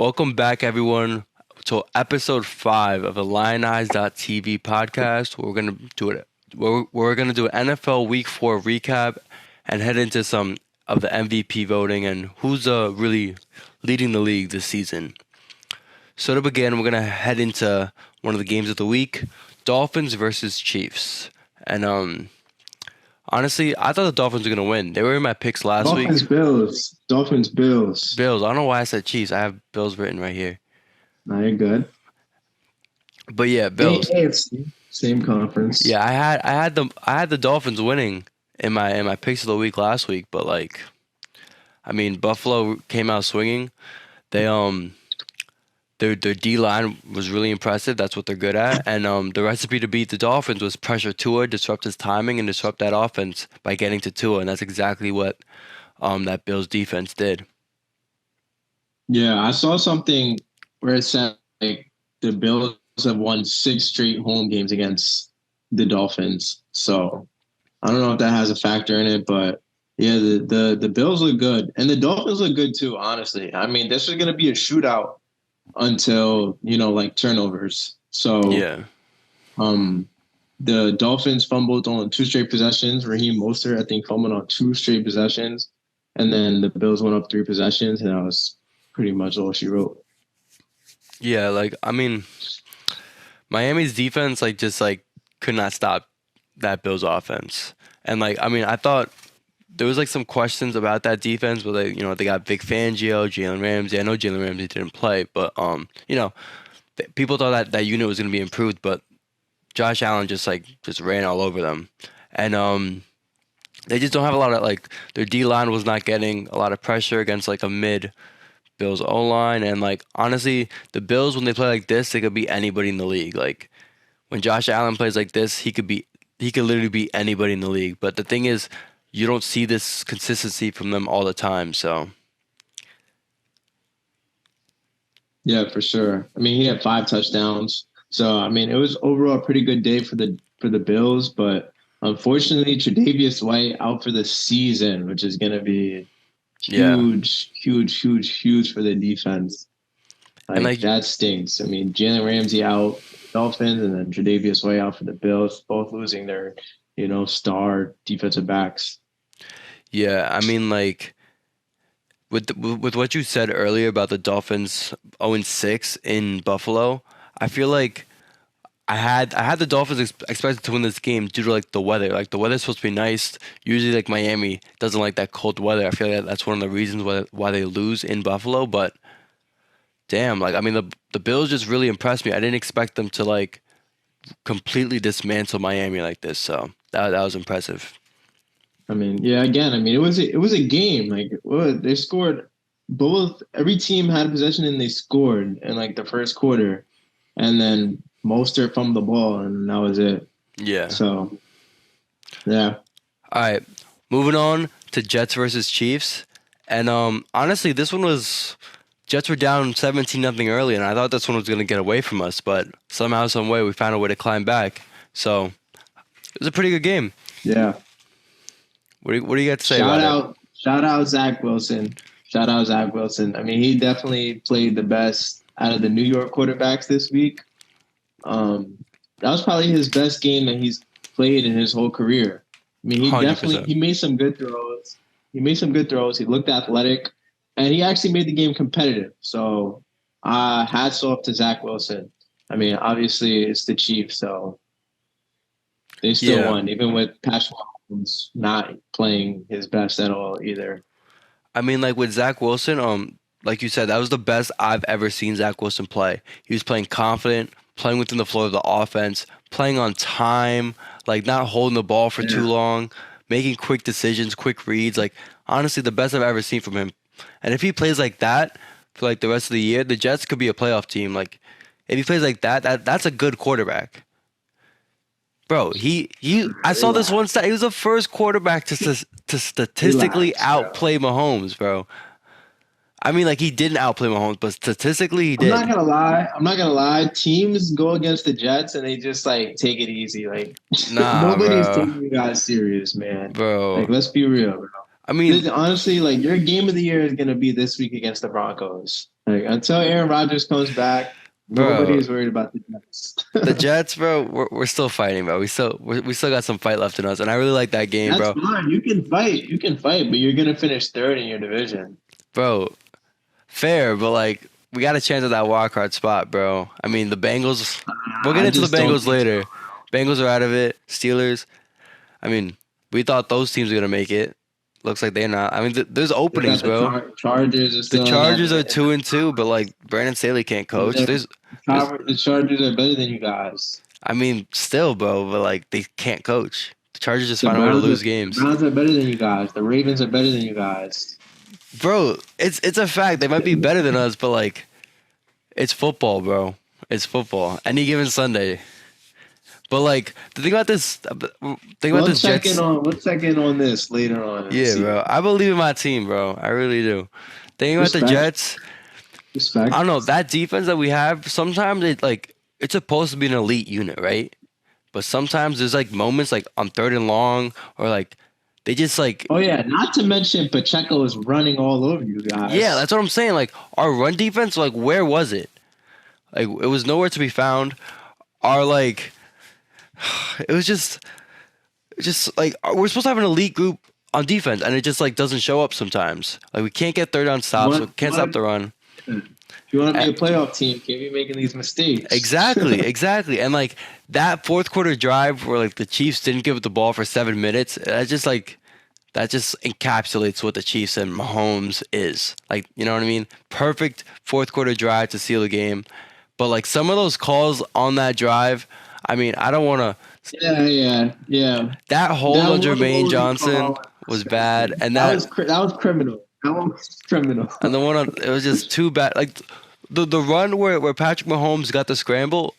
Welcome back, everyone, to episode 5 of the TV podcast. Where we're gonna do it. We're gonna do an NFL Week 4 recap and head into some of the MVP voting and who's really leading the league this season. So to begin, we're gonna head into one of the games of the week: Dolphins versus Chiefs. And honestly, I thought the Dolphins were gonna win. They were in my picks last week. Dolphins, Bills. Bills. I don't know why I said Chiefs. I have Bills written right here. Now you're good. But yeah, Bills. AFC, same conference. Yeah, I had the Dolphins winning in my picks of the week last week, but Buffalo came out swinging. They their D line was really impressive. That's what they're good at. And the recipe to beat the Dolphins was pressure Tua, disrupt his timing, and disrupt that offense by getting to Tua, and that's exactly what that Bills defense did. Yeah, I saw something where it said like the Bills have won 6 straight home games against the Dolphins. So I don't know if that has a factor in it, but yeah, the Bills look good. And the Dolphins look good too, honestly. I mean, this is gonna be a shootout until, like turnovers. So Yeah. the Dolphins fumbled on 2 straight possessions. Raheem Mostert, I think, fumbled on 2 straight possessions. And then the Bills went up 3 possessions, and that was pretty much all she wrote. Yeah, Miami's defense could not stop that Bills offense. And I thought there was some questions about that defense, but they got Vic Fangio, Jalen Ramsey. I know Jalen Ramsey didn't play, but people thought that unit was going to be improved, but Josh Allen just ran all over them. And they just don't have a lot of their D line was not getting a lot of pressure against a mid Bills O line, and honestly, the Bills when they play like this, they could beat anybody in the league. When Josh Allen plays like this, he could literally beat anybody in the league. But the thing is, you don't see this consistency from them all the time. So Yeah, for sure. I mean, he had 5 touchdowns. So I mean, it was overall a pretty good day for the Bills, but unfortunately, Tre'Davious White out for the season, which is going to be yeah, huge, huge, huge, huge for the defense. and That stinks. I mean, Jalen Ramsey out Dolphins, and then Tre'Davious White out for the Bills, both losing their, star defensive backs. yeah, with what you said earlier about the Dolphins 0-6 in Buffalo, I feel like I had the Dolphins expected to win this game due to the weather. The weather's supposed to be nice. Usually Miami doesn't like that cold weather. I feel like that's one of the reasons why they lose in Buffalo. But damn, the Bills just really impressed me. I didn't expect them to completely dismantle Miami like this. So that was impressive. I mean, yeah, again, I mean, it was a game. They scored both. Every team had a possession and they scored in the first quarter, and then Mostert fumbled the ball, and that was it. Yeah. So, yeah. All right, moving on to Jets versus Chiefs, and honestly, this one was Jets were down 17-0 early, and I thought this one was gonna get away from us, but somehow, some way, we found a way to climb back. So it was a pretty good game. Yeah. What do you got to say about it? Shout out Zach Wilson. Shout out Zach Wilson. I mean, he definitely played the best out of the New York quarterbacks this week. That was probably his best game that he's played in his whole career. I mean, 100%. he made some good throws. He looked athletic, and he actually made the game competitive. So, hats off to Zach Wilson. I mean, obviously it's the Chiefs, so they still Yeah. won, even with Patrick Mahomes not playing his best at all either. I mean, with Zach Wilson, like you said, that was the best I've ever seen Zach Wilson play. He was playing confident, playing within the flow of the offense, playing on time, not holding the ball for too long, making quick decisions, quick reads. Honestly, the best I've ever seen from him. And if he plays like that for the rest of the year, the Jets could be a playoff team. If he plays like that's a good quarterback. Bro, I saw this one stat. He was the first quarterback to statistically outplay Mahomes, bro. I mean, he didn't outplay Mahomes, but statistically he I'm did. not gonna lie. Teams go against the Jets and they just take it easy. Nah, Nobody's bro. taking you guys serious, man. Bro. Let's be real, bro. I mean, Honestly, your game of the year is gonna be this week against the Broncos. Like until Aaron Rodgers comes back, nobody Bro, is worried about the Jets. the Jets, bro, we're still fighting, bro. We still got some fight left in us, and I really like that game, That's bro. fine. You can fight, but you're gonna finish third in your division. Bro, fair, but like we got a chance at that wild card spot, bro. I mean, the Bengals. We'll get I into the just don't Bengals think so. later. Bengals are out of it. Steelers. I mean, we thought those teams were gonna make it. Looks like they're not. I mean, there's They openings, got the bro. Chargers are The still in Chargers are that. 2-2, but like Brandon Staley can't coach. The There's. the Chargers are better than you guys. I mean, still, bro, but like they can't coach. The Chargers just The find a way to Browns lose are games. Browns are better than you guys. The Ravens are better than you guys. Bro, it's a fact. They might be better than us, but like it's football, bro. It's football. Any given Sunday. But like the thing about this Jets. We'll check in on this later on and Yeah, see. bro. I believe in my team, bro. I really do. Thing about the Respect. Jets, I Respect. don't know, that defense that we have, sometimes it's supposed to be an elite unit, right? But sometimes there's like moments like on third and long or like they just like Oh yeah, not to mention Pacheco is running all over you yeah, guys. that's what I'm saying. Like our run defense, like where was it? Like it was nowhere to be found. Our like it was just like we're supposed to have an elite group on defense and it just like doesn't show up sometimes. Like we can't get third down stops, we can't stop What? the run. If you want to Uh, be a playoff team, can't be making these mistakes. Exactly, exactly. And like that fourth quarter drive where like the Chiefs didn't give it the ball for 7 minutes, that just encapsulates what the Chiefs and Mahomes is. Like, you know what I mean? Perfect fourth quarter drive to seal the game. But like some of those calls on that drive, I mean, I don't want to. Yeah. That hold That on one Jermaine holding Johnson call was was bad, disgusting. and That was criminal. That one was criminal. and the one on it was just too bad. Like the run where Patrick Mahomes got the scramble,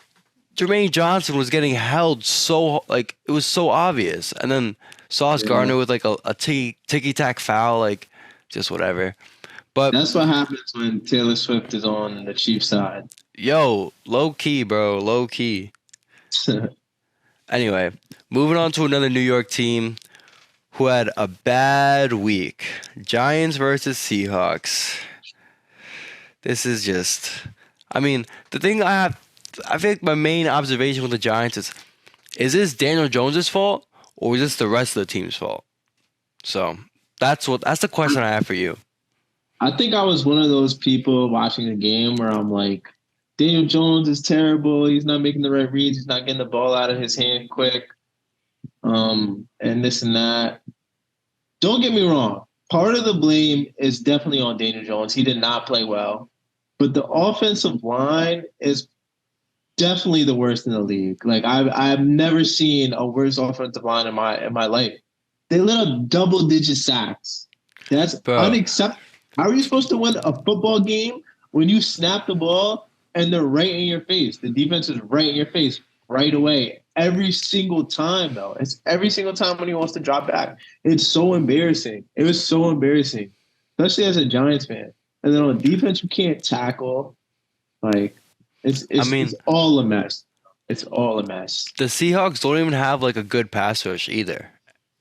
Jermaine Johnson was getting held so like it was so obvious, and then Sauce Yeah. Gardner with like a ticky tack foul, like just whatever. But That's what happens when Taylor Swift is on the Chiefs side. yo, low key, bro, low key. Anyway, moving on to another New York team who had a bad week. Giants versus Seahawks. This is just. I mean, the thing I think my main observation with the Giants is this Daniel Jones's fault or is this the rest of the team's fault? So that's the question I have for you. I think I was one of those people watching the game where I'm like, Daniel Jones is terrible. He's not making the right reads. He's not getting the ball out of his hand quick. And this and that. Don't get me wrong. Part of the blame is definitely on Daniel Jones. He did not play well. But the offensive line is definitely the worst in the league. Like I've never seen a worse offensive line in my life. They let up double-digit sacks. That's Bro, unacceptable. How are you supposed to win a football game when you snap the ball and they're right in your face? The defense is right in your face right away. Every single time, though. It's every single time when he wants to drop back. It's so embarrassing. It was so embarrassing, especially as a Giants fan. And then on defense, you can't tackle. Like, I mean, it's all a mess. It's all a mess. the Seahawks don't even have like a good pass rush either.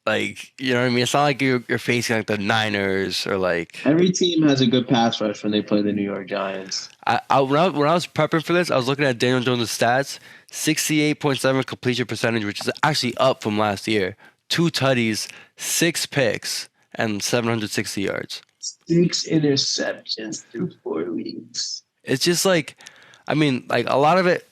Like, you know what I mean? It's not like you're facing like the Niners or like Every team has a good pass rush when they play the New York Giants. when I was prepping for this, I was looking at Daniel Jones' stats, 68.7 completion percentage, which is actually up from last year. 2 tutties, 6 picks, and 760 yards. 6 interceptions through 4 weeks. It's just like, I mean, like a lot of it,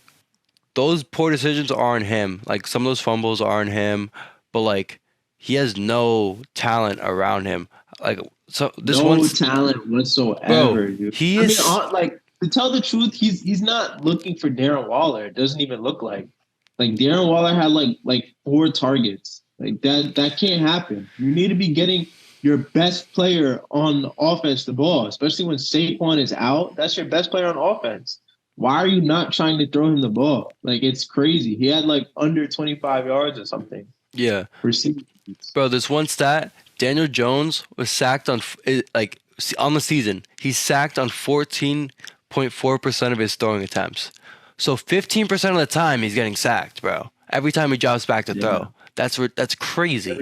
those poor decisions are on him. Like some of those fumbles are on him, but like he has no talent around him. Like so, this No one's talent whatsoever, bro. dude. He I mean, is, like to tell the truth, he's not looking for Darren Waller. It doesn't even look like Darren Waller had like 4 targets. Like that can't happen. You need to be getting your best player on offense the ball, especially when Saquon is out. That's your best player on offense. Why are you not trying to throw him the ball? Like it's crazy. He had like under 25 yards or something yeah, receiving. bro. This one stat: Daniel Jones was sacked like on the season. He's sacked on 14.4% of his throwing attempts. So 15% of the time he's getting sacked, bro. Every time he drops back to Yeah. throw. That's crazy.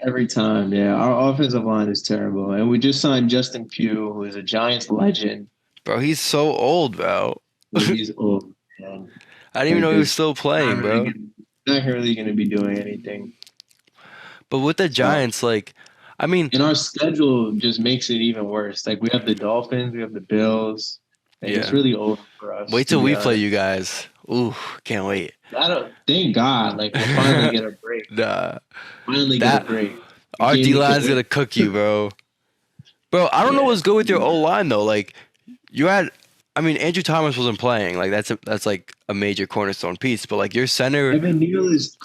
Every time, yeah. Our offensive line is terrible. And we just signed Justin Pugh, who is a Giants legend. Bro, he's so old, bro. But he's old, man. I didn't even Like know he was this, still playing, bro. not really gonna be doing anything. But with the So, Giants, like, I mean, and our schedule just makes it even worse. Like we have the Dolphins, we have the Bills. Like it's yeah. really over for us, Wait to till be we play honest. you guys. Ooh, can't wait. I don't. Thank God. Like we'll finally get a break. Nah, Finally get a that break. The our game D we could line's win. gonna cook you, bro. Bro, I don't know Yeah. what's good with your O line though. Like, you had, I mean, Andrew Thomas wasn't playing. Like, that's like a major cornerstone piece. But like your center, Evan Neal is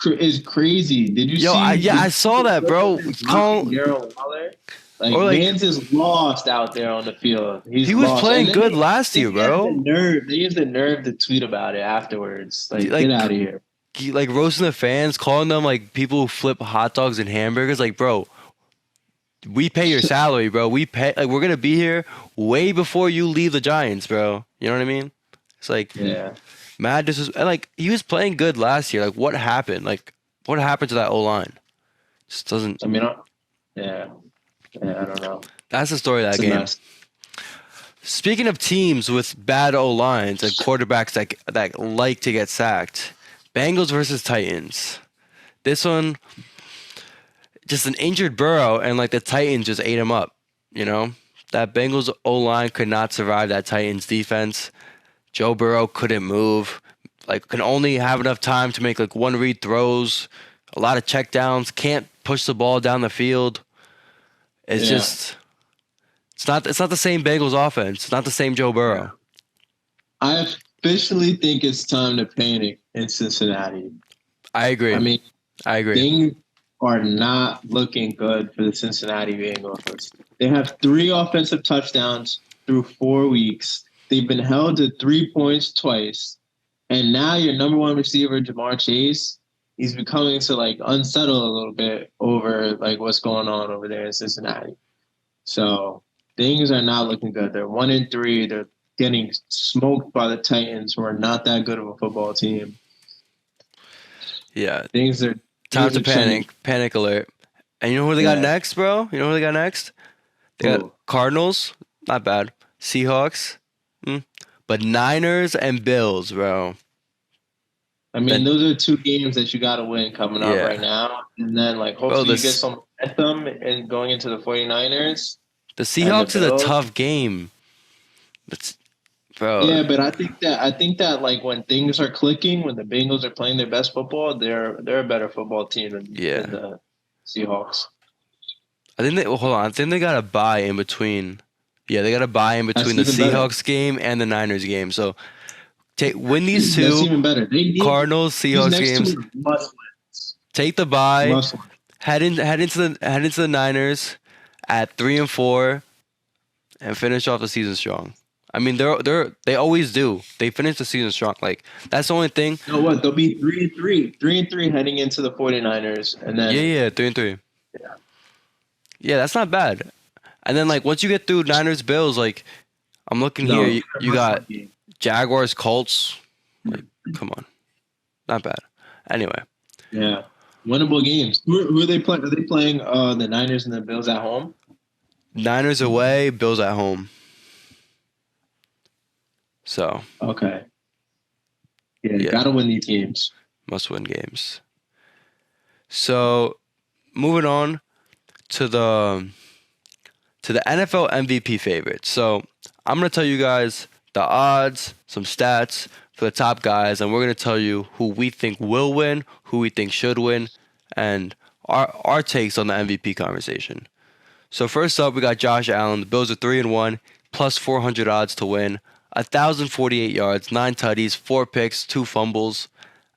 crazy. Did you yo, see? yeah, Did I you see saw the that, clip of bro. him blocking Call Darren Waller? Like or like Mans is lost out there on the field. he He's was lost. And playing then good last then year, he has the bro. nerve. They have the nerve to tweet about it afterwards. Like, get Like, out of here. like roasting the fans, calling them like people who flip hot dogs and hamburgers. Like, bro, we pay your salary, bro. We pay like we're gonna be here way before you leave the Giants, bro. You know what I mean? It's like Yeah. mad and like he was playing good last year. Like what happened? Like what happened to that O line? Just doesn't. I mean, yeah. Yeah. I don't know. That's the story of It's that a game. mess. Speaking of teams with bad O lines and quarterbacks that like to get sacked, Bengals versus Titans. This one, just an injured Burrow, and like the Titans just ate him up. You know that Bengals O line could not survive that Titans defense. Joe Burrow couldn't move, like can only have enough time to make like one read throws, a lot of checkdowns, can't push the ball down the field. It's Yeah. just it's not the same Bengals offense. It's not the same Joe Yeah. Burrow. I officially think it's time to panic in Cincinnati. I I agree. mean, I agree. things are not looking good for the Cincinnati Bengals. They have 3 offensive touchdowns through 4 weeks. They've been held to 3 points twice. And now your number one receiver, Jamar Chase, he's becoming to like unsettle a little bit over like what's going on over there in Cincinnati. So things are not looking good. They're 1-3. They're getting smoked by the Titans, who are not that good of a football team. Yeah. Things are Time things to are trending. panic. Panic alert. And you know who they got Yeah. next, bro? You know who they got next? They got Ooh. Cardinals. Not bad. Seahawks. But Niners and Bills, bro. I mean, Then those are 2 games that you got to win coming up right yeah. now. And then, like, Bro, hopefully you get some momentum and going into the 49ers the and the Seahawks is a Bills. tough game. It's, bro. Yeah, but I think that like when things are clicking, when the Bengals are playing their best football, they're a better football team than Yeah. the Seahawks. I think they hold on. I think they got a bye in between. Yeah, they got a bye in That's between the even better. Seahawks game and the Niners game. So win these That's two even better. They need Cardinals these Seahawks next 2 games. are must wins. Take the bye. Must win. Head into the Niners at 3-4 and finish off the season strong. I mean, they always do. They finish the season strong. Like that's the only thing. You know what? They'll be 3-3. 3-3 heading into the 49ers. And then Yeah, 3-3. yeah. Yeah, that's not bad. And then like once you get through Niners Bills, like I'm looking No, here, you got game. Jaguars Colts. Like, come on, not bad. Anyway, Yeah. Winnable games. Who are they playing? Are they playing the Niners and the Bills at home? Niners away, Bills at home. So Okay. Yeah, yeah, gotta win these games. must win games. So moving on to the NFL MVP favorites. So I'm gonna tell you guys the odds, some stats for the top guys, and we're gonna tell you who we think will win, who we think should win, and our takes on the MVP conversation. So first up, we got Josh Allen. The Bills are 3-1, plus 400 odds to win. 1,048 yards, 9 tutties, 4 picks, 2 fumbles.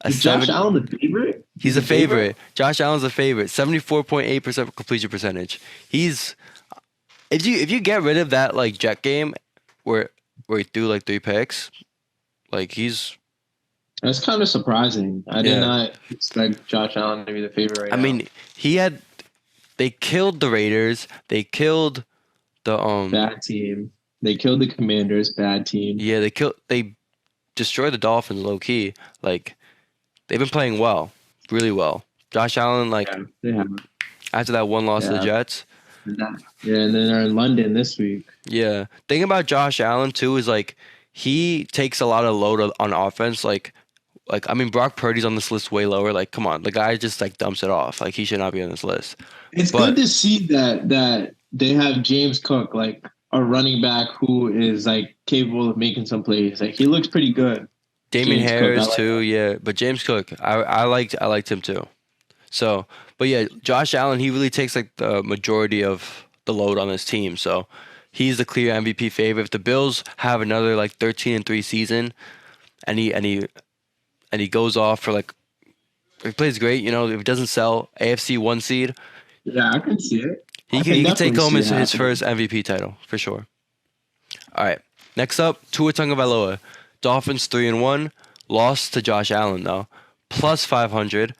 Is Josh Allen the favorite? He's a favorite. Josh Allen's a favorite. 74.8% completion percentage. He's if you get rid of that like jet game where he threw like 3 picks, like he's That's kind of surprising. I did Yeah. not expect Josh Allen to be the favorite right I now. mean, they killed the Raiders. They killed the Bad team. They killed the Commanders. Bad team. yeah, they destroyed the Dolphins low key. Like they've been playing well, really well. Josh Allen like Yeah, they have. after that one loss to the Yeah. Jets. Yeah, and then they're in London this week. Yeah. Thing about Josh Allen too is like he takes a lot of load on offense. Like I mean Brock Purdy's on this list way lower. Like come on, the guy just like dumps it off. Like he should not be on this list. It's good But to see that they have James Cook, like a running back who is like capable of making some plays. Like he looks pretty good. Damian James Cook, I Harris like too, that. yeah. But James Cook, I liked him too. So, but yeah, Josh Allen, he really takes like the majority of the load on his team. So he's the clear MVP favorite. If the Bills have another like 13-3 season, and he goes off for like if he plays great, if he doesn't sell AFC one seed, Yeah, I can see it. he I could can he could take definitely home see it his happening. first MVP title for sure. All right, next up, Tua Tagovailoa, Dolphins 3-1, lost to Josh Allen though, plus 500.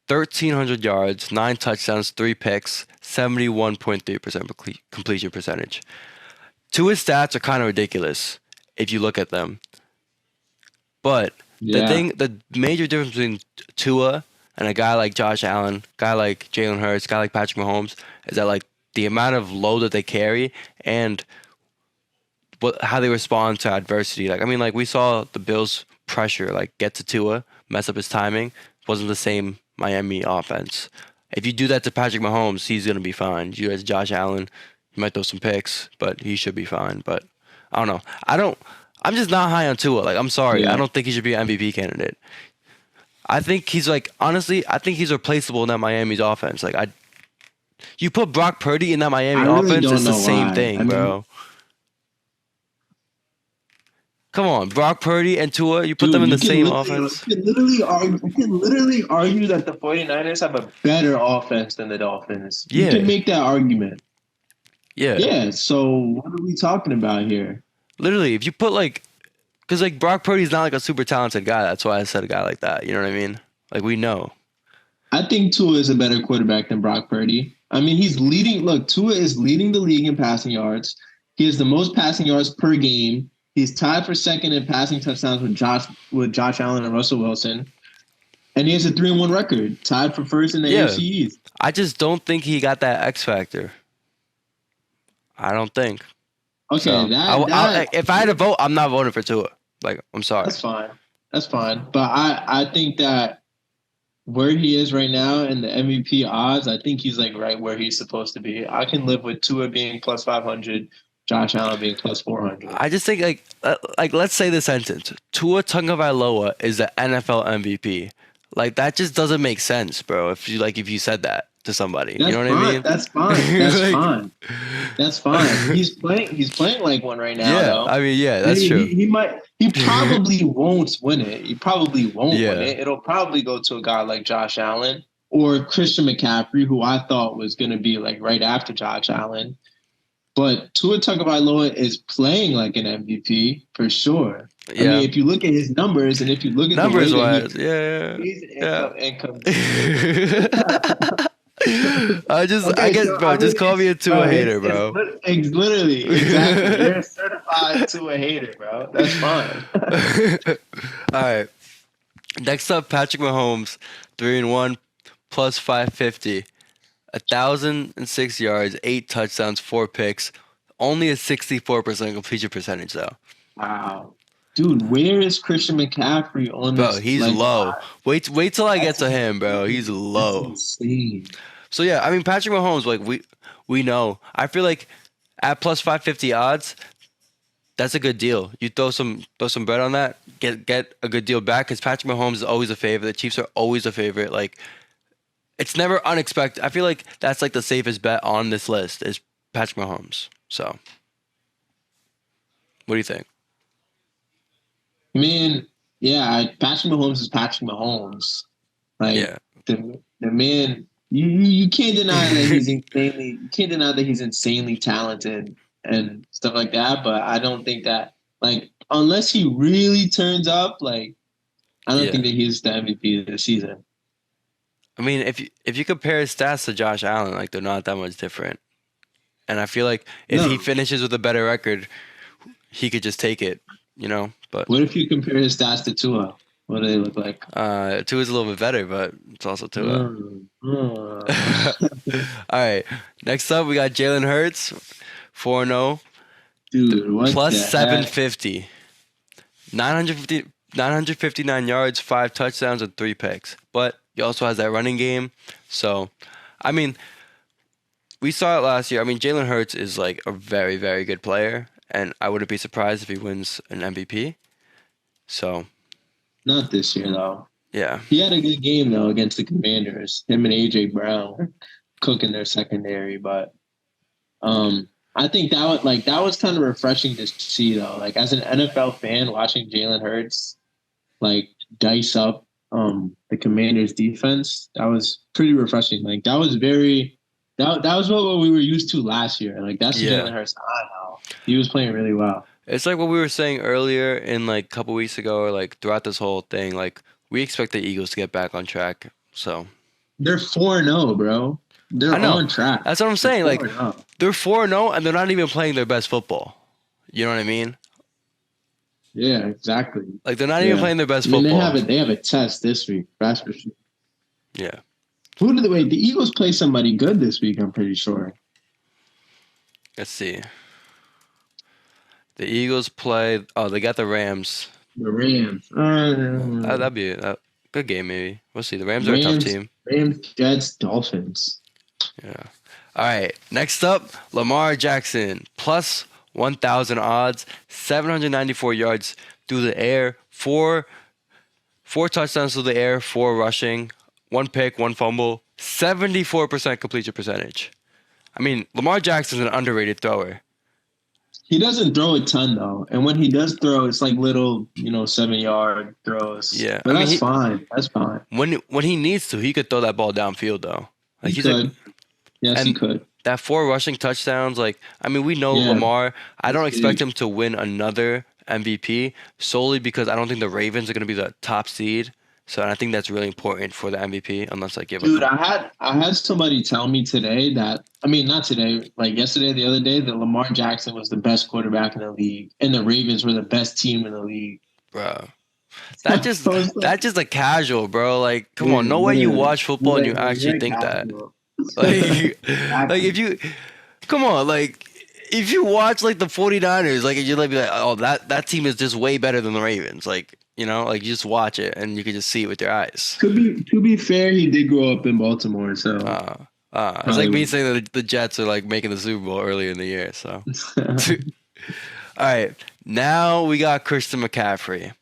1,300 yards, 9 touchdowns, 3 picks, 71.3% completion percentage. Tua's stats are kind of ridiculous if you look at them. But Yeah. the major difference between Tua and a guy like Josh Allen, guy like Jalen Hurts, guy like Patrick Mahomes, is that like the amount of load that they carry and how they respond to adversity. Like I mean, like we saw the Bills pressure like get to Tua, mess up his timing. Wasn't the same Miami offense. If you do that to Patrick Mahomes, he's gonna be fine. You as Josh Allen, he might throw some picks, but he should be fine. But I don't know. I'm just not high on Tua. Like I'm sorry. I Yeah. don't think he should be an MVP candidate. I think he's like honestly, I think he's replaceable in that Miami's offense. You put Brock Purdy in that Miami I really offense, don't it's the know same why. I thing, mean, bro. Come on, Brock Purdy and Tua, you put them dude, in you the can same literally offense. that the 49ers have a better offense than the Dolphins. You can Yeah, make that argument. yeah. Yeah, so what are we talking about here? Literally, if you put like, because like Brock Purdy's not like a super talented guy. That's why I said a guy like that. You know what I mean? Like we know. I think Tua is a better quarterback than Brock Purdy. I mean, he's leading. Look, Tua is leading the league in passing yards. He has the most passing yards per game. He's tied for second in passing touchdowns with Josh Allen and Russell Wilson, and he has a 3-1 record, tied for first in the Yeah, AFC East. I just don't think he got that X factor. I don't think. Okay, So if I had to vote, I'm not voting for Tua. Like I'm sorry. that's fine. That's fine. But I think that where he is right now in the MVP odds, I think he's like right where he's supposed to be. I can live with Tua being plus 500, Josh Allen being plus 400. I just think like let's say the sentence: Tua Tagovailoa is the NFL MVP. Like that just doesn't make sense, bro. If you said that to somebody, you That's know what I fine. mean? That's fine. That's Like, fine. That's fine. He's playing like one right now yeah, though. I mean, yeah, And that's true. he probably won't win it. He probably won't win Yeah, it. It'll probably go to a guy like Josh Allen or Christian McCaffrey, who I thought was going to be like right after Josh Allen. But Tua Tagovailoa is playing like an MVP for sure. I yeah. mean, if you look at his numbers and if you look at the way Numbers that wise, yeah, he's yeah. income. Yeah. I Okay, guess, so bro. I Just mean, call me a Tua hater, bro. it's literally exactly. You're certified to a hater, bro. That's fine. All right. Next up, Patrick Mahomes, 3-1, plus 550, 1,006 yards, 8 touchdowns, 4 picks, only a 64% completion percentage though. Wow, dude, where is Christian McCaffrey on Bro, this? he's Like, low. Wait till I get that's to him, bro. He's that's low. insane. So yeah, I mean Patrick Mahomes, like we know. I feel like at plus 550 odds, that's a good deal. You throw some bread on that, get a good deal back because Patrick Mahomes is always a favorite. The Chiefs are always a favorite. Like it's never unexpected. I feel like that's like the safest bet on this list is Patrick Mahomes. So what do you think? I mean, yeah, Patrick Mahomes is Patrick Mahomes. Like Yeah. the man, you can't deny that he's insanely. You can't deny that he's insanely talented and stuff like that. But I don't think that like unless he really turns up, like I don't think Yeah. that he's the MVP of the season. I mean, if you compare his stats to Josh Allen, like they're not that much different. And I feel like if he No. finishes with a better record, he could just take it, But What if you compare his stats to Tua? What do they look like? Tua's a little bit better, but it's also Tua. Uh, All right. Next up, we got Jalen Hurts, 4-0, dude, what plus the heck? 750. 959 yards, 5 touchdowns, and 3 picks. But he also has that running game. So, I mean, we saw it last year. I mean, Jalen Hurts is like a very, very good player, and I wouldn't be surprised if he wins an MVP. So, Not this year though. yeah. He had a good game though against the Commanders. Him and AJ Brown cooking their secondary, but I think that was kind of refreshing to see though. Like as an NFL fan, watching Jalen Hurts like dice up the Commanders defense, that was pretty refreshing. Like that was what we were used to last year. Like that's the Yeah. Jalen Hurts I know. He was playing really well. It's like what we were saying earlier in like a couple weeks ago, or like throughout this whole thing. Like, we expect the Eagles to get back on track. So, They're 4-0, bro. I They're know. on track. That's what I'm They're saying. Like, 4-0. they're 4-0 and they're not even playing their best football. You know what I mean? Yeah, exactly. Like, they're not even Yeah. playing their best I mean, football. they have a test this week. That's for sure. Yeah. Who did the wait? The Eagles play somebody good this week. I'm pretty sure. Let's see. The Eagles play. Oh, they got the Rams. The Rams. That'd be a good game, maybe. We'll see. The Rams are a tough Rams. team. Rams. Jets. Dolphins. Yeah. All right. Next up, Lamar Jackson, plus 1,000 odds, 794 yards through the air, four touchdowns through the air, 4 rushing, 1 pick, 1 fumble, 74% completion percentage. I mean, Lamar Jackson's an underrated thrower. He doesn't throw a ton though, and when he does throw, it's like little, 7-yard throws. Yeah. But I mean, that's fine. That's fine. when he needs to, he could throw that ball downfield though. Like, He he's a could. Yes, he and could. that 4 rushing touchdowns, like, I mean, we know Yeah, Lamar. I that's don't expect big. him to win another MVP solely because I don't think the Ravens are going to be the top seed. So I think that's really important for the MVP, unless I give a Dude, I had somebody tell me today that I mean not today, like yesterday, the other day, that Lamar Jackson was the best quarterback in the league, and the Ravens were the best team in the league. bro. I That just was like, that's just a casual, bro. Like, come on, no way you literally, watch football and you actually very think that. casual. Like, like Exactly. if you come on, like if you watch like the 49ers, like you're like, be like, oh, that team is just way better than the Ravens. Like, like you just watch it and you can just see it with your eyes. To be fair, he did grow up in Baltimore, so Uh, it's like probably me saying that the Jets are like making the Super Bowl earlier in the year. So, all right, now we got Christian McCaffrey at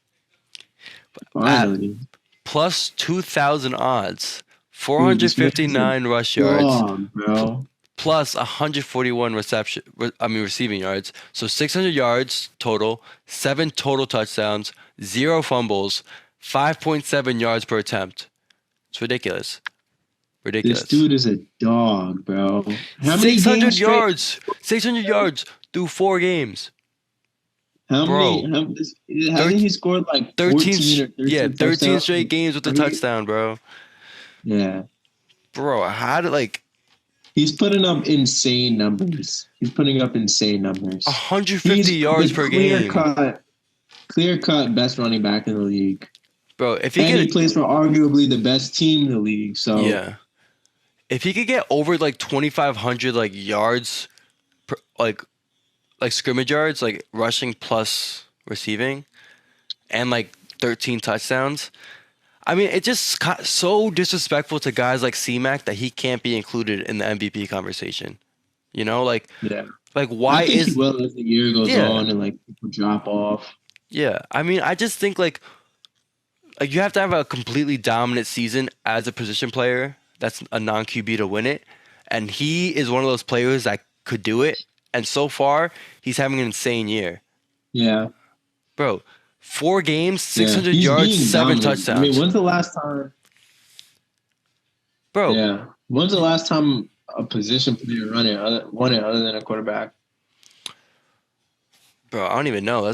finally. plus 2,000 odds, Dude, this man is a 459 rush yards, dog, bro. plus 141 receiving yards. So 600 yards total, 7 total touchdowns, 0 fumbles, 5.7 yards per attempt. It's ridiculous. This Ridiculous. dude is a dog, bro. How many 600 games straight? yards. 600 yards through 4 games. How Bro, many? thir- Hasn't he scored like 13 14 or 13 13 touchdowns? straight games with a touchdown, bro. Yeah. Bro, how did like He's putting up insane numbers. He's putting up insane numbers. 150 He's yards the per game. clear cut best running back in the league. Bro, if he And he could plays for arguably the best team in the league. So yeah. If he could get over like 2,500 like yards per, like scrimmage yards, like rushing plus receiving and like 13 touchdowns. I mean, it just got so disrespectful to guys like C-Mac that he can't be included in the MVP conversation. Like yeah. why I think he is will as the year goes yeah. on and like people drop off. Yeah. I mean, I just think like you have to have a completely dominant season as a position player that's a non-QB to win it. And he is one of those players that could do it. And so far, he's having an insane year. Yeah. Bro, 4 games, Yeah. 600 He's yards, being 7 dominant. I mean, touchdowns. when's the last time? Bro, Yeah. When's the last time a position player won it other than a quarterback? I don't even know.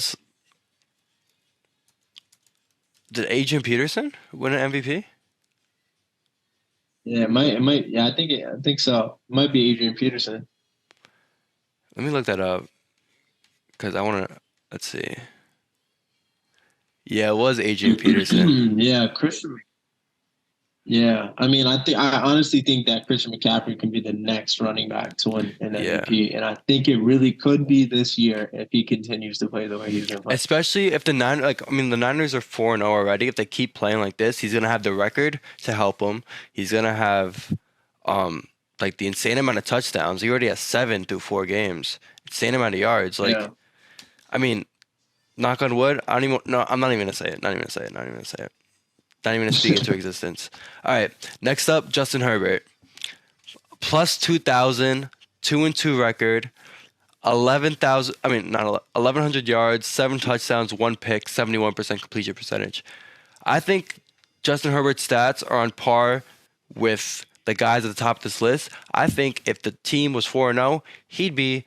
Did Adrian Peterson win an MVP? Yeah, it might. Yeah, I think so. It might be Adrian Peterson. Let me look that up because I want to. Let's see. Yeah, it was Adrian Peterson. Yeah, Christian. Yeah, I mean, I honestly think that Christian McCaffrey can be the next running back to win an Yeah. MVP, and I think it really could be this year if he continues to play the way he's been playing. Especially if the Niners, like, I mean, the Niners are 4-0 already. If they keep playing like this, he's gonna have the record to help him. He's gonna have, um, like the insane amount of touchdowns. He already has 7 through 4 games. Insane amount of yards. Yeah, Like, I mean, knock on wood. I don't even. No, I'm not even gonna say it. Not even gonna say it. Not even gonna say it. Not even gonna speak into existence. All right. Next up, Justin Herbert. Plus 2,000, 2-2 record. 11,000, I mean, not 1,100 yards, 7 touchdowns, 1 pick, 71% completion percentage. I think Justin Herbert's stats are on par with the guys at the top of this list. I think if the team was 4-0, he'd be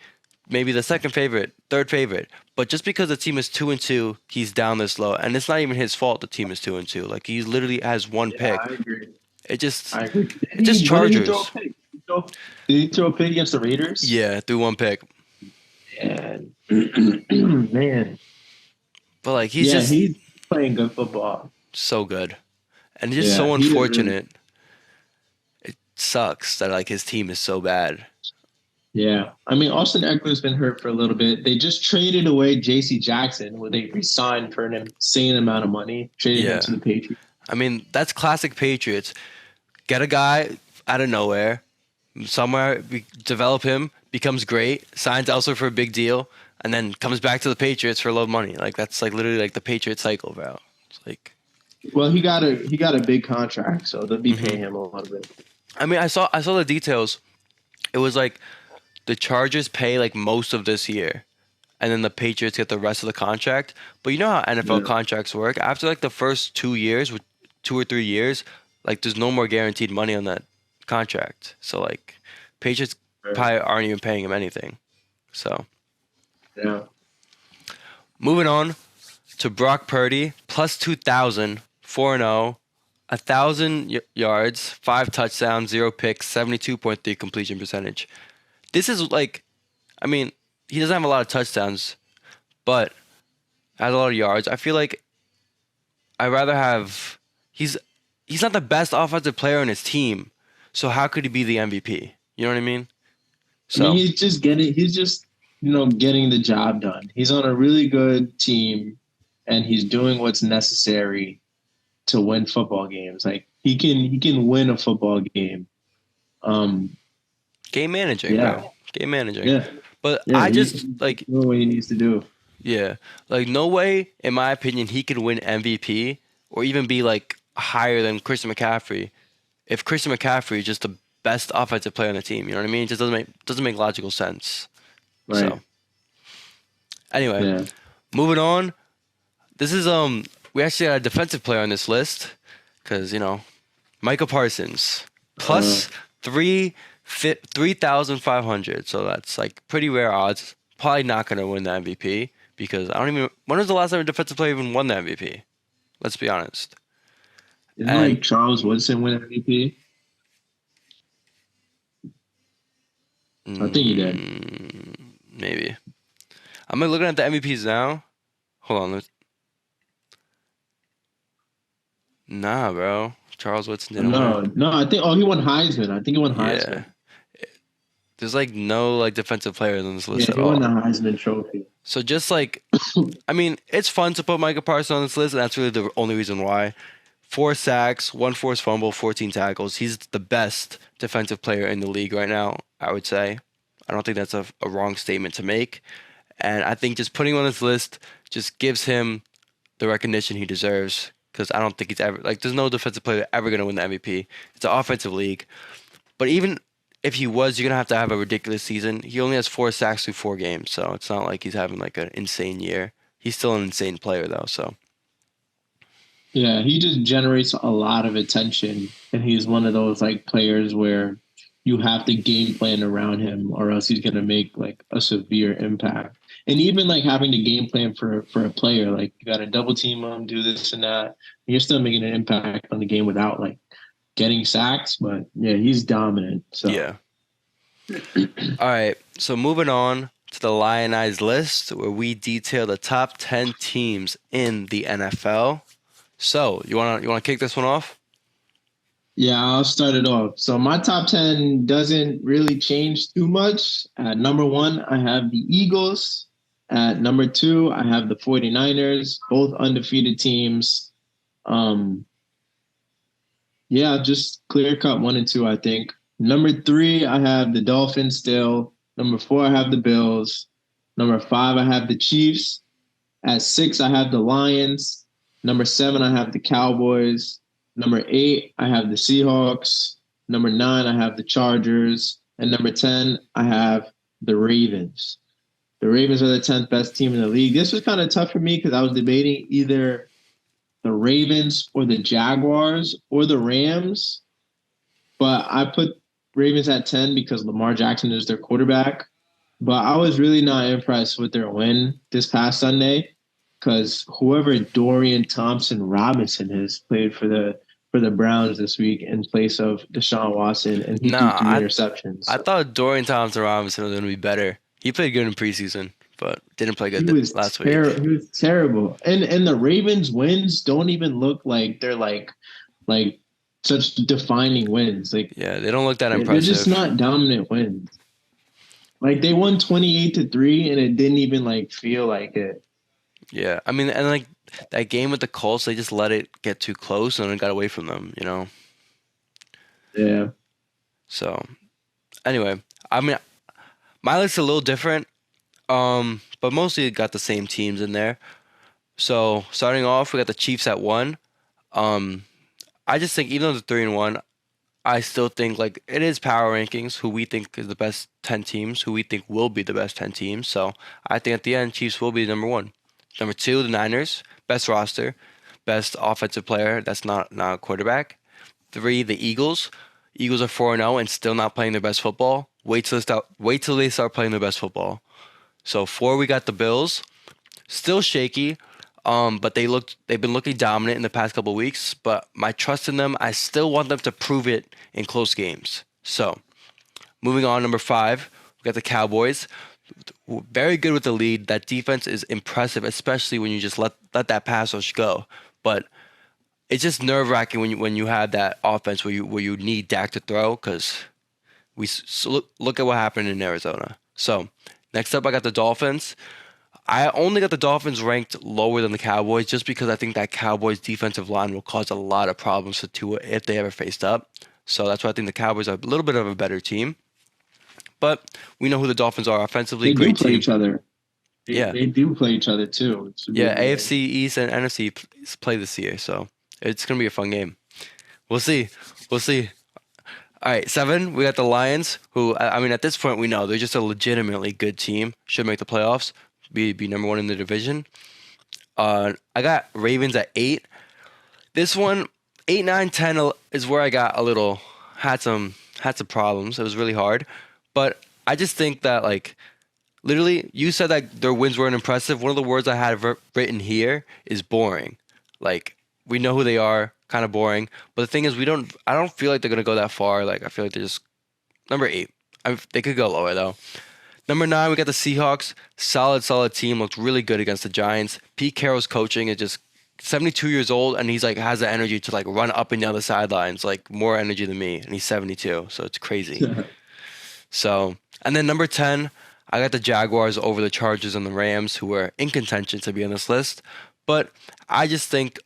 maybe the second favorite, third favorite. But just because the team is 2-2, he's down this low. And it's not even his fault the team is 2-2. Like, he literally has one yeah, pick. I agree. It just, I agree. it just What did he throw a Chargers. pick? Did he throw a pick against the Raiders? Yeah, through one pick. And man, But, like, he's yeah, just he's playing good football. so good. And it's just Yeah, so he did really. unfortunate. It sucks that like his team is so bad. Yeah, I mean, Austin Eckler's been hurt for a little bit. They just traded away J.C. Jackson, where they re-signed for an insane amount of money, traded him Yeah. to the Patriots. I mean, that's classic Patriots. Get a guy out of nowhere, somewhere, develop him, becomes great, signs elsewhere for a big deal, and then comes back to the Patriots for low money. Like that's like literally like the Patriot cycle, bro. It's like Well, he got a big contract, so they'll be mhm. paying him a lot of it. I mean, I saw the details. It was like the Chargers pay like most of this year, and then the Patriots get the rest of the contract. But you know how NFL Yeah, contracts work? After like the first 2 years, 2 or 3 years, like there's no more guaranteed money on that contract. So like Patriots right. probably aren't even paying him anything. So Yeah. moving on to Brock Purdy, plus 2,000, 4-0, 1,000 yards, 5 touchdowns, 0 picks, 72.3 completion percentage. This is like, I mean, he doesn't have a lot of touchdowns, but has a lot of yards. I feel like I'd rather have. He's he's not the best offensive player on his team, so how could he be the MVP? You know what I mean? I mean, So he's just getting the job done. He's on a really good team, and he's doing what's necessary to win football games. Like he can win a football game. Um, game managing, yeah, bro. Game managing. yeah, But yeah. I He's just doing like what he needs to do. yeah, like no way, in my opinion, he could win MVP or even be like higher than Christian McCaffrey if Christian McCaffrey is just the best offensive player on the team. You know what I mean? It just doesn't make logical sense. Right. So anyway, Yeah. moving on. This is we actually had a defensive player on this list because Micah Parsons Uh, plus 3,500. So that's like pretty rare odds. Probably not gonna win the MVP because I don't even. When was the last time a defensive player even won the MVP? Let's be honest. didn't And like Charles Woodson win MVP? I think he did. maybe I'm like looking at the MVPs now. Hold on. Nah, bro. Charles Woodson didn't No, win. no. I think. Oh, he won Heisman. I think he won Yeah. Heisman. There's like no like defensive players on this Yeah, list at he won all. the Heisman Trophy. So just like, I mean, it's fun to put Micah Parsons on this list, and that's really the only reason why. 4 sacks, one forced fumble, 14 tackles. He's the best defensive player in the league right now, I would say. I don't think that's a wrong statement to make. And I think just putting him on this list just gives him the recognition he deserves because I don't think he's ever, like, there's no defensive player ever going to win the MVP. It's an offensive league. But even if he was, you're gonna have a ridiculous season. He only has 4 sacks through 4 games, so it's not like he's having like an insane year. He's still an insane player though. So Yeah, he just generates a lot of attention, and he's one of those like players where you have to game plan around him, or else he's gonna make like a severe impact. And even like having to game plan for a player, like you got to double team him, do this and that. You're still making an impact on the game without like getting sacks. But yeah, he's dominant. So yeah. All right. So moving on to the Lionized list, where we detail the top 10 teams in the NFL. So you wanna kick this one off? Yeah, I'll start it off. So my top 10 doesn't really change too much. At number one, I have the Eagles. At number two, I have the 49ers, both undefeated teams. Um, yeah, just clear cut one and two, I think. Number three, I have the Dolphins still. Number four, I have the Bills. Number five, I have the Chiefs. At six, I have the Lions. Number seven, I have the Cowboys. Number eight, I have the Seahawks. Number nine, I have the Chargers. And number 10, I have the Ravens. The Ravens are the 10th best team in the league. This was kind of tough for me because I was debating either the Ravens or the Jaguars or the Rams. But I put Ravens at 10 because Lamar Jackson is their quarterback. But I was really not impressed with their win this past Sunday because whoever Dorian Thompson Robinson has played for the Browns this week in place of Deshaun Watson, and he threw Nah, three interceptions. I So thought Dorian Thompson-Robinson was going to be better. He played good in preseason, but didn't play good last week. he was terrible. And the Ravens wins don't even look like they're like such defining wins. Like Yeah, they don't look that they're just impressive. not dominant wins. Like they won 28-3 and it didn't even like feel like it. Yeah, I mean, and like that game with the Colts, they just let it get too close and it got away from them, you know? Yeah. So, anyway, I mean, my list's a little different, but mostly got the same teams in there. So, starting off, we got the Chiefs at one. Um, I just think even though they're 3-1, I still think like it is power rankings, who we think is the best 10 teams, who we think will be the best 10 teams. So I think at the end, Chiefs will be number one. Number two, the Niners, best roster, best offensive player. That's not a quarterback. Three, the Eagles. Eagles are 4-0 and still not playing their best football. Wait till they start playing their best football. So four, we got the Bills, still shaky. But they've been looking dominant in the past couple of weeks, but my trust in them, I still want them to prove it in close games. So, moving on, number five, we got the Cowboys. Very good with the lead. That defense is impressive, especially when you just let that pass rush go. But it's just nerve wracking when you have that offense where you need Dak to throw because look at what happened in Arizona. So, next up, I got the Dolphins. I only got the Dolphins ranked lower than the Cowboys just because I think that Cowboys defensive line will cause a lot of problems to Tua if they ever faced up. So that's why I think the Cowboys are a little bit of a better team. But we know who the Dolphins are offensively. They do Great play team. each other. Yeah. They do play each other too. It should be Yeah. a good AFC game. East and NFC play this year. So it's going to be a fun game. We'll see. We'll see. All right. Seven, we got the Lions, who, I mean, at this point, we know they're just a legitimately good team. Should make the playoffs, be number one in the division. I got Ravens at eight. This one, 8, 9, 10 is where I got a little had some problems. It was really hard, but I just think that like literally, you said that their wins weren't impressive. One of the words I had written here is boring. Like we know who they are, kind of boring. But the thing is, we don't. I don't feel like they're gonna go that far. Like I feel like they're just number eight. They could go lower though. Number nine, we got the Seahawks. Solid team. Looked really good against the Giants. Pete Carroll's coaching is just 72 years old, and he's like has the energy to like run up and down the sidelines, like more energy than me, and he's 72, so it's crazy. So, and then number 10, I got the Jaguars over the Chargers and the Rams, who were in contention to be on this list. But I just think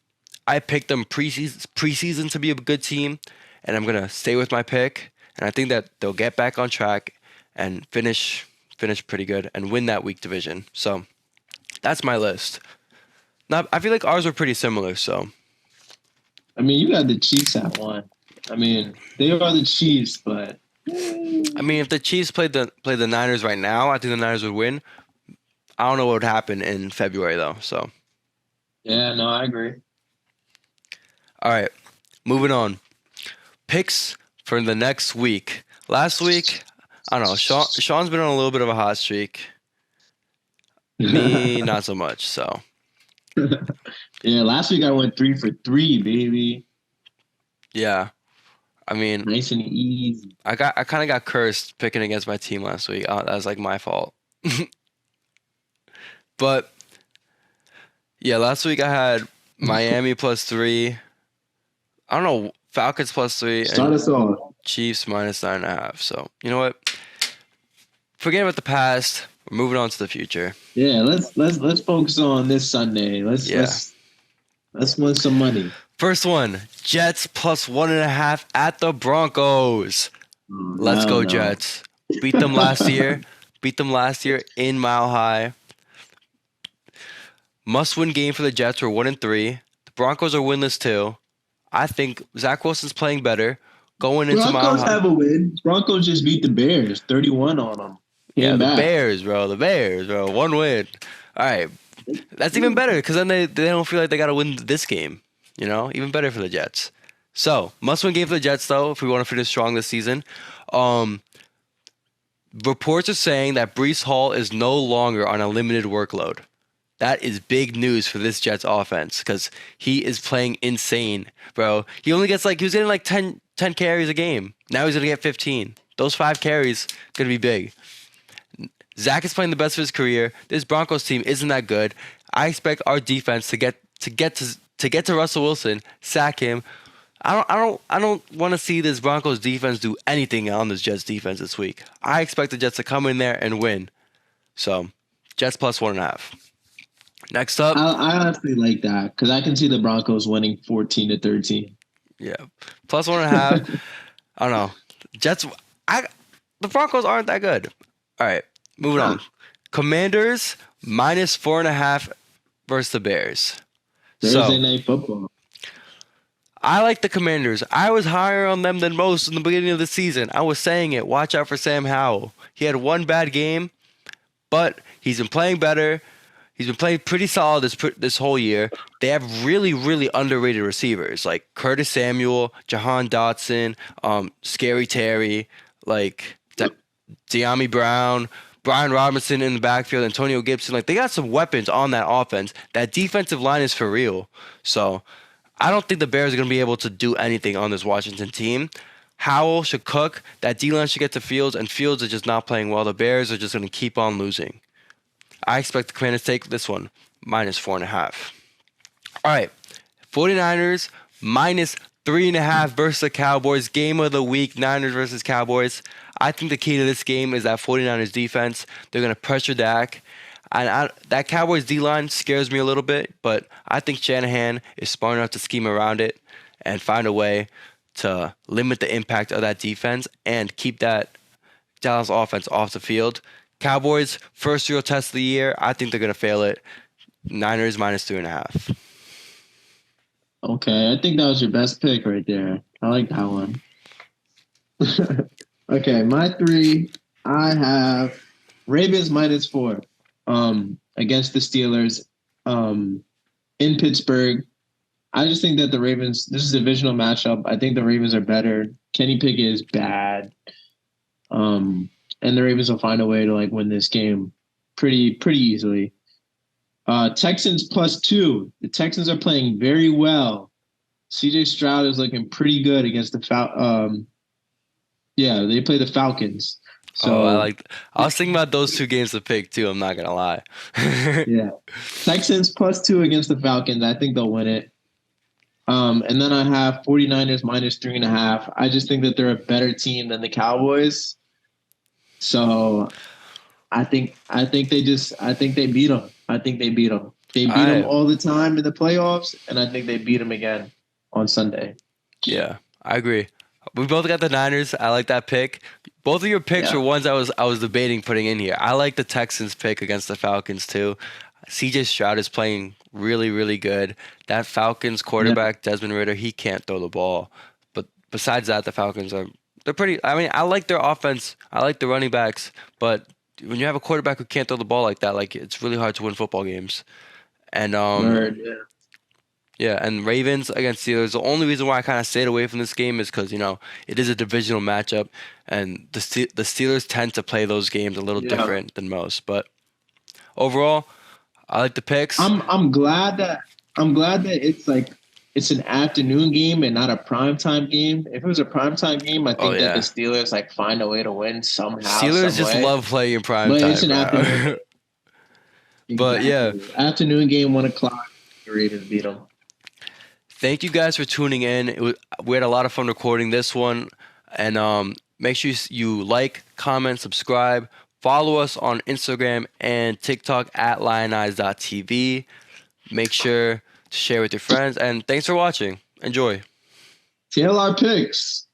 I picked them preseason to be a good team, and I'm gonna stay with my pick. And I think that they'll get back on track and finish pretty good and win that weak division. So that's my list. Now I feel like ours were pretty similar. So I mean, you got the Chiefs at one. I mean, they are the Chiefs, but I mean, if the Chiefs played the Niners right now, I think the Niners would win. I don't know what would happen in February though. So yeah, no, I agree. all right, moving on. Picks for the next week. Last week, I don't know. Sean's been on a little bit of a hot streak. Me, not so much. So Yeah, last week I went 3 for 3, baby. yeah, I mean, Nice and easy. I kind of got cursed picking against my team last week. That was like my fault. But yeah, last week I had Miami +3. I don't know. Falcons +3 Start and us off. Chiefs -9.5. So you know what? Forget about the past. We're moving on to the future. Yeah, let's focus on this Sunday. Let's Yeah. let's let's win some money. First one, Jets +1.5 at the Broncos. Let's Hell go no. Jets. Beat them last year. Beat them last year in Mile High. Must-win game for the Jets. We're 1-3. The Broncos are winless too. I think Zach Wilson's playing better. Going into Mile Broncos High. have a win. Broncos just beat the Bears, 31 on them. Yeah, Came the back. Bears, bro. The Bears, bro. One win. All right. That's even better because then they don't feel like they got to win this game. You know, even better for the Jets. So, must-win game for the Jets, though, if we want to finish strong this season. Reports are saying that Breece Hall is no longer on a limited workload. That is big news for this Jets offense because he is playing insane, bro. He only gets he was getting 10 carries a game. Now he's going to get 15. Those 5 carries going to be big. Zach is playing the best of his career. This Broncos team isn't that good. I expect our defense to get to Russell Wilson, sack him. I don't want to see this Broncos defense do anything on this Jets defense this week. I expect the Jets to come in there and win. So, Jets +1.5. Next up, I honestly like that because I can see the Broncos winning 14-13. yeah, +1.5. I don't know. Jets. The Broncos aren't that good. All right, moving on. Commanders -4.5 versus the Bears. Thursday night football. I like the Commanders. I was higher on them than most in the beginning of the season. I was saying it. Watch out for Sam Howell. He had one bad game, but he's been playing better. He's been playing pretty solid this whole year. They have really, really underrated receivers like Curtis Samuel, Jahan Dotson, Scary Terry, De'Ami Brown, Brian Robinson in the backfield, Antonio Gibson. They got some weapons on that offense. That defensive line is for real. So I don't think the Bears are going to be able to do anything on this Washington team. Howell should cook. That D-line should get to Fields, and Fields are just not playing well. The Bears are just going to keep on losing. I expect the Commanders to take this one, -4.5. All right, 49ers -3.5 versus the Cowboys. Game of the week, Niners versus Cowboys. I think the key to this game is that 49ers defense. They're going to pressure Dak. And that Cowboys D-line scares me a little bit, but I think Shanahan is smart enough to scheme around it and find a way to limit the impact of that defense and keep that Dallas offense off the field. Cowboys, first real test of the year. I think they're going to fail it. Niners -3.5. Okay, I think that was your best pick right there. I like that one. Okay, my 3, I have Ravens -4 against the Steelers in Pittsburgh. I just think that the Ravens, this is a divisional matchup. I think the Ravens are better. Kenny Pickett is bad. And the Ravens will find a way to win this game pretty easily. Texans +2. The Texans are playing very well. CJ Stroud is looking pretty good against the they play the Falcons. So I was thinking about those 2 games to pick too. I'm not gonna lie. Yeah, Texans +2 against the Falcons. I think they'll win it. And then I have 49ers -3.5. I just think that they're a better team than the Cowboys. So I think they beat them. I think they beat them. They beat them all the time in the playoffs, and I think they beat them again on Sunday. Yeah, I agree. We both got the Niners. I like that pick. Both of your picks were ones I was debating putting in here. I like the Texans pick against the Falcons too. CJ Stroud is playing really, really good. That Falcons quarterback, Desmond Ridder, he can't throw the ball. But besides that, the Falcons they're pretty. I mean, I like their offense. I like the running backs. But when you have a quarterback who can't throw the ball like that, it's really hard to win football games. And yeah, and Ravens against Steelers. The only reason why I kind of stayed away from this game is because it is a divisional matchup, and the Steelers tend to play those games a little different than most. But overall, I like the picks. I'm glad that it's an afternoon game and not a primetime game. If it was a primetime game, I think that the Steelers find a way to win somehow. Steelers just love playing in primetime. But it's an afternoon. But yeah, afternoon game, 1:00. The Ravens beat them. Thank you guys for tuning in. We had a lot of fun recording this one, and make sure you like, comment, subscribe, follow us on Instagram and TikTok at lionize.tv. Make sure to share with your friends, and thanks for watching. Enjoy. Tail our picks.